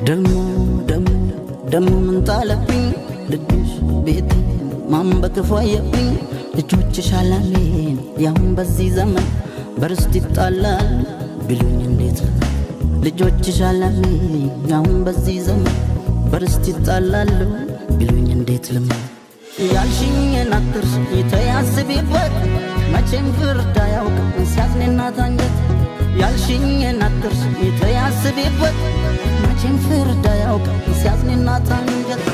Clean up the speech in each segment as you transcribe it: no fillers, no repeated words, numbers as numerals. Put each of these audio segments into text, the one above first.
ደሞ ምን ጣለብኝ ልብሽ ቤቴ ማን በክፉ አየብኝ ልጆችሽ አላሜን ያሁን በዚህ ዘመን በርስት ይጣላል ቢሉኝ እንዴት ልጆችሽ አላሜን ያሁን በዚህ ዘመን በርስት ይጣላል ቢሉኝ እንዴት ያልሽኝን አትርሺ ተያስቢበት መቼም ፍርድ አያውቅም ሲያዝንና ታንጀት ያልሽኝን አትርሺ ተያስቢበት መቼም ፍርድ አያውቅም ሲያዝንና ታንጀት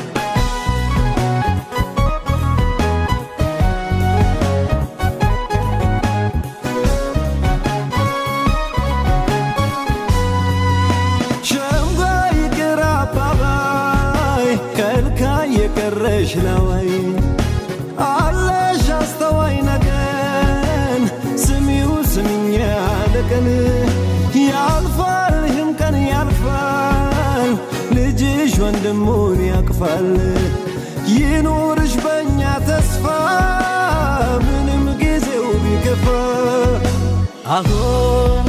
ሸምጓይ ቅራባባይ ከልካይ የቀረሽ ነዋይ አለሽ አስተዋይ ነገን ስሚው ስሚኛ ለቀን ያልፋል ይህም ቀን ያልፋል ልጅሽ ወንድሙን ያቅፋል ይኑርሽ በእኛ ተስፋ ምንም ጊዜው ቢከፋ አሁን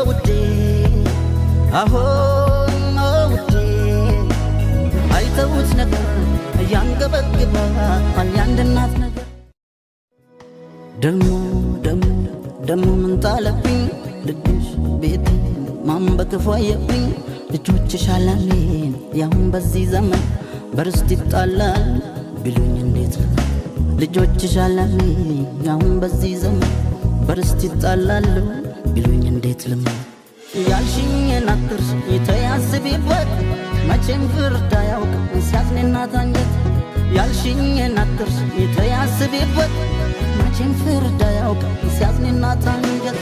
ውዴ አሁን ውዴ አይተውት ነገር ያንገበግባል ያንድ እናት ነገር ደሞ ምን ጣለብኝ ልብሽ ቤቴ ማን በክፉ አየብኝ ልጆችሽ አላሜን ያሁን በዚህ ዘመን በርስት ይጣላል ቢሉኝ እንዴት ልጆችሽ አላሜን ያሁን በዚህ ዘመን በርስት ይጣላል ቢሉኝ እንዴት ያልሽኝን አትርሺ ተያስቢበት መቼም ፍርድ አያውቅም ሲያዝንና ታንጀት ያልሽኝን አትርሺ ተያስቢበት መቼም ፍርድ አያውቅም ሲያዝንና ታንጀት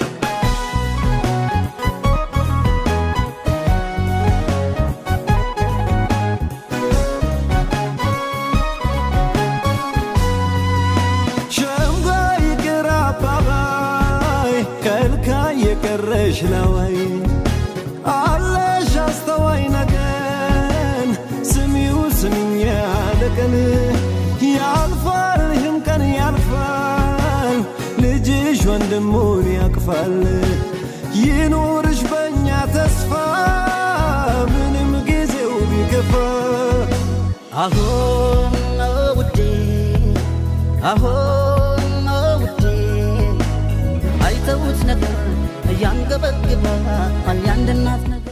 ሸምጓይ ቅራባባይ ከልካይ የቀረሽ ነዋይ አለሽ አስተዋይ ነገን ስሚው ስሚኛ ለቀን ያልፋል ይህም ቀን ያልፋል ልጅሽ ወንድሙን ያቅፋል ይኑርሽ በእኛ ተስፋ ምንም ጊዜው ቢከፋ አሁን ውዴ አሁን ውዴ አይተውት ነገር ያንገበግባል ያንድ እናት ነገር